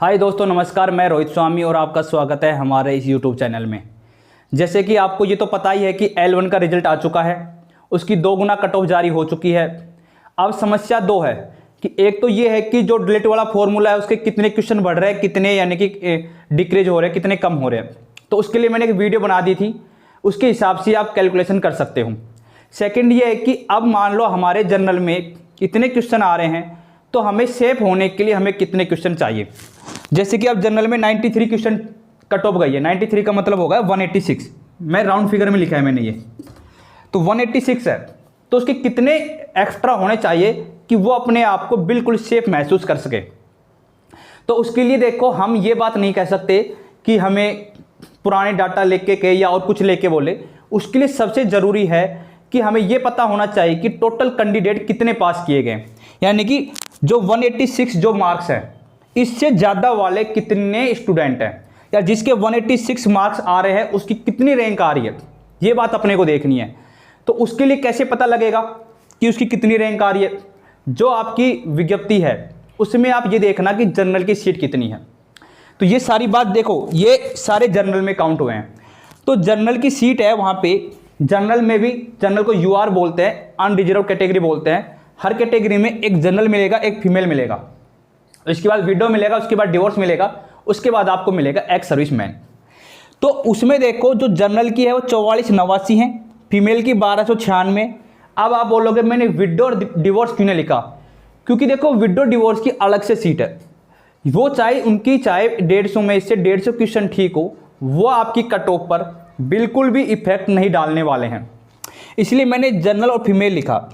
हाय दोस्तों, नमस्कार। मैं रोहित स्वामी और आपका स्वागत है हमारे इस यूट्यूब चैनल में। जैसे कि आपको ये तो पता ही है कि L1 का रिजल्ट आ चुका है, उसकी 2 गुना कट ऑफ जारी हो चुकी है। अब समस्या 2 है कि एक तो ये है कि जो डिलीट वाला फॉर्मूला है उसके कितने क्वेश्चन बढ़ रहे हैं, कितने यानी कि डिक्रीज हो रहे हैं, कितने कम हो रहे हैं। तो उसके लिए मैंने एक वीडियो बना दी थी, उसके हिसाब से आप कैलकुलेशन कर सकते हो। सेकेंड ये है कि अब मान लो हमारे जनरल में इतने क्वेश्चन आ रहे हैं, तो हमें सेफ होने के लिए हमें कितने क्वेश्चन चाहिए। जैसे कि अब जनरल में 93 क्वेश्चन कट ऑफ गई है। 93 का मतलब होगा 186, मैं राउंड फिगर में लिखा है मैंने ये, तो 186 है। तो उसके कितने एक्स्ट्रा होने चाहिए कि वो अपने आप को बिल्कुल सेफ महसूस कर सके। तो उसके लिए देखो, हम ये बात नहीं कह सकते कि हमें पुराने डाटा लेके के या और कुछ लेके बोले। उसके लिए सबसे ज़रूरी है कि हमें ये पता होना चाहिए कि टोटल कैंडिडेट कितने पास किए गए, यानी कि जो 186 जो मार्क्स है इससे ज़्यादा वाले कितने स्टूडेंट हैं, या जिसके 186 मार्क्स आ रहे हैं उसकी कितनी रैंक आ रही है, ये बात अपने को देखनी है। तो उसके लिए कैसे पता लगेगा कि उसकी कितनी रैंक आ रही है? जो आपकी विज्ञप्ति है उसमें आप ये देखना कि जनरल की सीट कितनी है। तो ये सारी बात देखो, ये सारे जनरल में काउंट हुए हैं। तो जनरल की सीट है वहाँ पे, जनरल में भी, जनरल को यूआर बोलते हैं, अनरिजर्व कैटेगरी बोलते हैं। हर कैटेगरी में एक जनरल मिलेगा, एक फीमेल मिलेगा, उसके बाद विडो मिलेगा, उसके बाद डिवोर्स मिलेगा, उसके बाद आपको मिलेगा एक्स सर्विसमैन। तो उसमें देखो जो जनरल की है वो 4489 है, फीमेल की 1296। अब आप बोलोगे मैंने विडो और डिवोर्स क्यों नहीं लिखा? क्योंकि देखो विडो डिवोर्स की अलग से सीट है, वो चाहे 150 में से 150 क्वेश्चन ठीक हो, वो आपकी कट ऑफ पर बिल्कुल भी इफेक्ट नहीं डालने वाले हैं। इसलिए मैंने जनरल और फीमेल लिखा।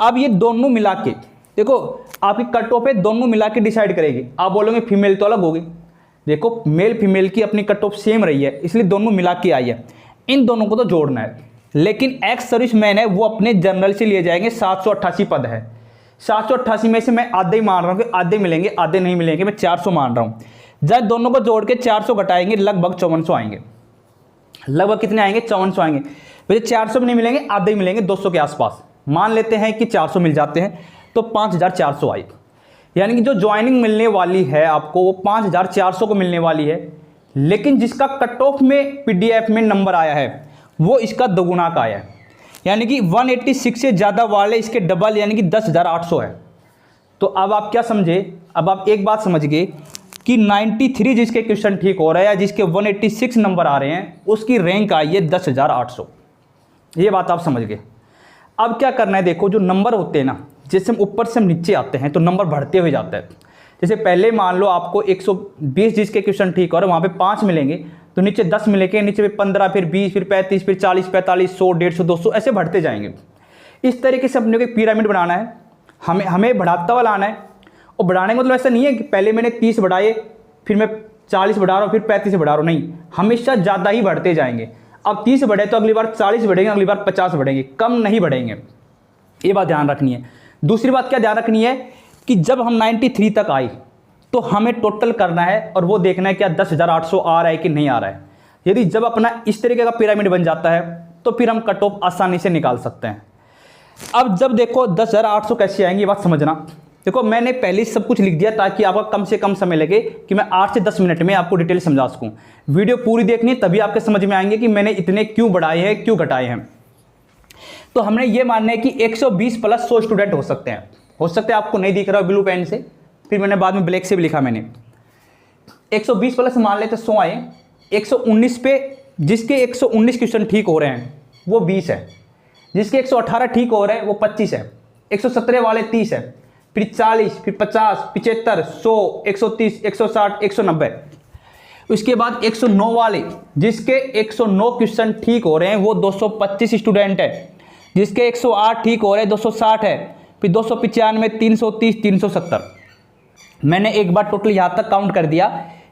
अब ये दोनों मिला के देखो, आपकी कट ऑफ है दोनों मिला के डिसाइड करेगी। आप बोलोगे फीमेल तो अलग होगी, देखो मेल फीमेल की अपनी कट ऑफ सेम रही है, इसलिए दोनों मिला के आई है। इन दोनों को तो जोड़ना है। लेकिन एक्स सर्विसमैन है वो अपने जनरल से लिए जाएंगे। 788 पद है, 788 में से मैं आधे ही मान रहा हूँ कि आधे मिलेंगे, आधे नहीं मिलेंगे, मैं 400 मान रहा हूँ। जब दोनों को जोड़ के 400 घटाएंगे लगभग 5400 आएंगे। लगभग कितने आएंगे? 5400 आएंगे। वैसे 400 में नहीं मिलेंगे, आधे ही मिलेंगे, 200 के आसपास मान लेते हैं कि 400 मिल जाते हैं, तो 5400 आई। यानी कि जो ज्वाइनिंग मिलने वाली है आपको वो 5400 को मिलने वाली है। लेकिन जिसका कट ऑफ में पीडीएफ में नंबर आया है वो इसका दोगुना का आया है, यानी कि 186 से ज़्यादा वाले इसके डबल यानी कि 10,800 है। तो अब आप क्या समझे? अब आप एक बात समझ गए कि 93 जिसके क्वेश्चन ठीक हो रहा है या जिसके 186 नंबर आ रहे हैं उसकी रैंक आई है 10,800। ये बात आप समझ गए। अब क्या करना है, देखो जो नंबर होते हैं ना, जैसे हम ऊपर से हम नीचे आते हैं तो नंबर बढ़ते हुए जाता है। जैसे पहले मान लो आपको 120 जिसके क्वेश्चन ठीक हो रहे हैं वहाँ पे 5 मिलेंगे, तो नीचे 10 मिलेंगे, नीचे पे 15, फिर 20, फिर 35, फिर 40, 45, 100, 150, 200 ऐसे बढ़ते जाएंगे। इस तरीके से अपने को एक पिरामिड बनाना है, हमें बढ़ाता हुआ लाना है। और बढ़ाने का मतलब ऐसा नहीं है कि पहले मैंने 30 बढ़ाए फिर मैं 40 बढ़ा रहा हूँ फिर 35 बढ़ा रहा हूँ, नहीं, हमेशा ज़्यादा ही बढ़ते जाएंगे। अब 30 बढ़े तो अगली बार 40 बढ़ेंगे, अगली बार 50 बढ़ेंगे, कम नहीं बढ़ेंगे। ये बात ध्यान रखनी है। दूसरी बात क्या ध्यान रखनी है कि जब हम 93 तक आए तो हमें टोटल करना है और वो देखना है क्या 10,800 आ रहा है कि नहीं आ रहा है। यदि जब अपना इस तरीके का पिरामिड बन जाता है तो फिर हम कट ऑफ आसानी से निकाल सकते हैं। अब जब देखो 10,800 कैसे आएंगे ये बात समझना। देखो मैंने पहले सब कुछ लिख दिया ताकि आपका कम से कम समय लगे कि मैं 8 से 10 मिनट में आपको डिटेल समझा सकूं। वीडियो पूरी देखनी है तभी आपके समझ में आएंगे कि मैंने इतने क्यों बढ़ाए हैं, क्यों घटाए हैं। तो हमने ये मानना है कि 120 प्लस 100 स्टूडेंट हो सकते हैं। हो सकते हैं आपको नहीं दिख रहा ब्लू पेन से, फिर मैंने बाद में ब्लैक से भी लिखा। मैंने 120 प्लस मान लेते 100 आए। 119 पे जिसके 119 क्वेश्चन ठीक हो रहे हैं वो 20 है, जिसके 118 ठीक हो रहे हैं वो 25 है, 117 वाले 30 है, फिर 40, फिर 50, 75, 100, 130, 160, 190। उसके बाद 109 वाले जिसके 109 क्वेश्चन ठीक हो रहे हैं वो 225 स्टूडेंट है, जिसके 108 ठीक हो रहे हैं 260 है, फिर 295, 330, 370। मैंने एक बार टोटल यहाँ तक काउंट कर दिया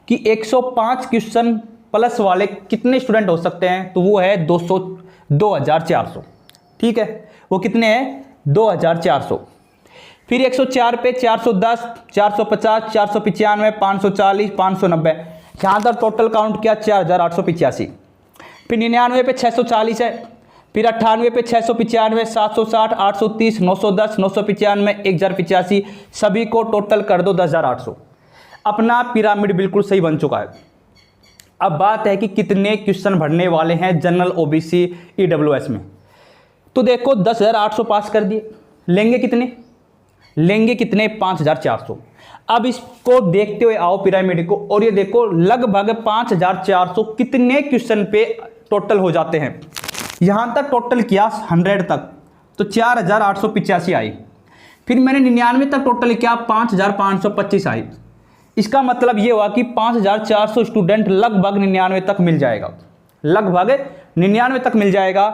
कि 105 क्वेश्चन प्लस वाले कितने स्टूडेंट हो सकते हैं, तो वो है 2,400। ठीक है, वो कितने हैं? 2,400। फिर 104 पे 410, 450, 495, 540, 590, यहाँ तक टोटल काउंट किया 4,885। फिर 99 पे 640 है, फिर 98 पे 695, 760, 830, 910, 995, 1085, सभी को टोटल कर दो 10,800। अपना पिरामिड बिल्कुल सही बन चुका है। अब बात है कि कितने क्वेश्चन भरने वाले हैं जनरल ओबीसी ईडब्ल्यूएस में। तो देखो 10,800 पास कर दिए, लेंगे कितने, लेंगे कितने 5,400। अब इसको देखते हुए आओ पिरामिड को, और ये देखो लगभग 5,400 कितने क्वेश्चन पे टोटल हो जाते हैं। यहाँ तक टोटल किया 100 तक तो 4,885 आई, फिर मैंने 99 तक टोटल किया 5,525 आई। इसका मतलब ये हुआ कि 5,400 स्टूडेंट लगभग 99 तक मिल जाएगा, लगभग 99 तक मिल जाएगा।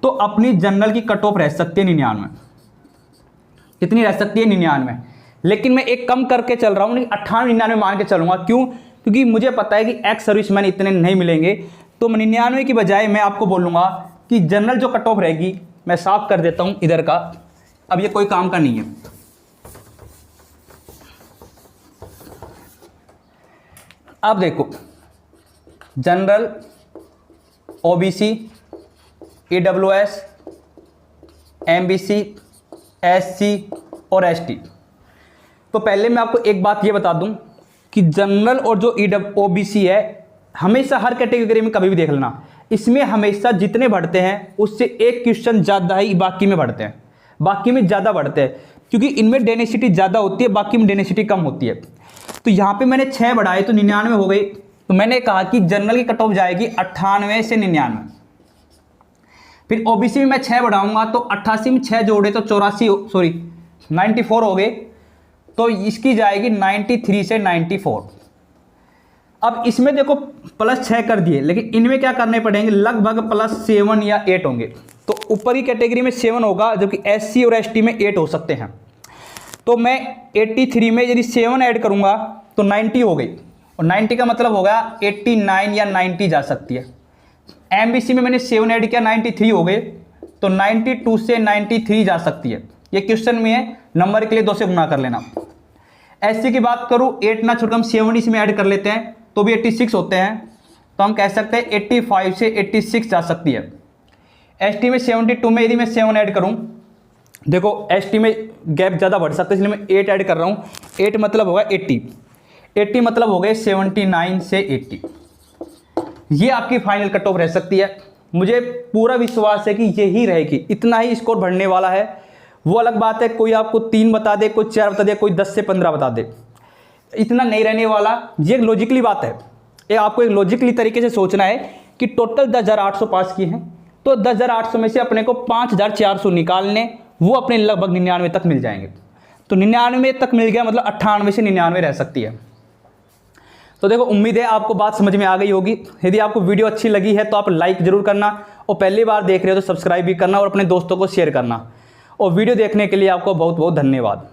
तो अपनी जनरल की कट ऑफ रह सकती है 99, कितनी रह सकती है 99। लेकिन मैं एक कम करके चल रहा हूँ, 98-99 मान के चलूँगा। क्यों? क्योंकि मुझे पता है कि एक्स सर्विसमैन इतने नहीं मिलेंगे, तो 99 की बजाय मैं आपको बोलूँगा कि जनरल जो कट ऑफ रहेगी, मैं साफ कर देता हूँ इधर का, अब ये कोई काम का नहीं है। अब देखो general, OBC, EWS, MBC, SC और एसटी। तो पहले मैं आपको एक बात ये बता दूं कि जनरल और जो ओबीसी है, हमेशा हर कैटेगरी में कभी भी देख लेना, इसमें हमेशा जितने बढ़ते हैं उससे एक क्वेश्चन ज़्यादा ही बाकी में बढ़ते हैं, बाकी में ज़्यादा बढ़ते हैं, क्योंकि इनमें डेंसिटी ज़्यादा होती है, बाकी में डेंसिटी कम होती है। तो यहाँ पे मैंने 6 बढ़ाए तो 99 हो गई। तो मैंने कहा कि जनरल की कट ऑफ जाएगी 98 से 99। फिर ओबीसी में मैं 6 बढ़ाऊंगा तो 88 में 6 जोड़े तो 94 हो गए, तो इसकी जाएगी 93 से 94। अब इसमें देखो +6 कर दिए, लेकिन इनमें क्या करने पड़ेंगे, लगभग +7 या 8 होंगे। तो ऊपर की कैटेगरी में 7 होगा, जबकि एससी और एसटी में 8 हो सकते हैं। तो मैं 83 में यदि 7 ऐड करूंगा तो 90 हो गई, और 90 का मतलब होगा 89 या 90 जा सकती है। एमबीसी में मैंने 7 ऐड किया, 93 हो गए, तो 92 से 93 जा सकती है। ये क्वेश्चन में है, नंबर के लिए 2 से गुना कर लेना। एससी की बात करूं, 8 ना छोड़कर हम 7 इसमें ऐड कर लेते हैं तो भी 86 होते हैं, तो हम कह सकते हैं 85 से 86 जा सकती है। एसटी में 72 में यदि मैं 7 ऐड करूं, देखो एसटी में गैप ज़्यादा बढ़ सकता है, इसलिए मैं 8 ऐड कर रहा हूँ। 8 मतलब होगा 80 मतलब हो गए 79 से 80। ये आपकी फाइनल कट ऑफ रह सकती है। मुझे पूरा विश्वास है कि यही रहेगी, इतना ही स्कोर बढ़ने वाला है। वो अलग बात है कोई आपको 3 बता दे, कोई 4 बता दे, कोई 10 से 15 बता दे, इतना नहीं रहने वाला। ये एक लॉजिकली बात है, ये आपको एक लॉजिकली तरीके से सोचना है कि टोटल 10,800 पास किए हैं, तो 10,800 में से अपने को 5,400 निकालने, वो अपने लगभग 99 तक मिल जाएंगे। तो 99 तक मिल गया, मतलब 98 से 99 रह सकती है। तो देखो उम्मीद है आपको बात समझ में आ गई होगी। यदि आपको वीडियो अच्छी लगी है तो आप लाइक जरूर करना, और पहली बार देख रहे हो तो सब्सक्राइब भी करना और अपने दोस्तों को शेयर करना। और वीडियो देखने के लिए आपको बहुत बहुत धन्यवाद।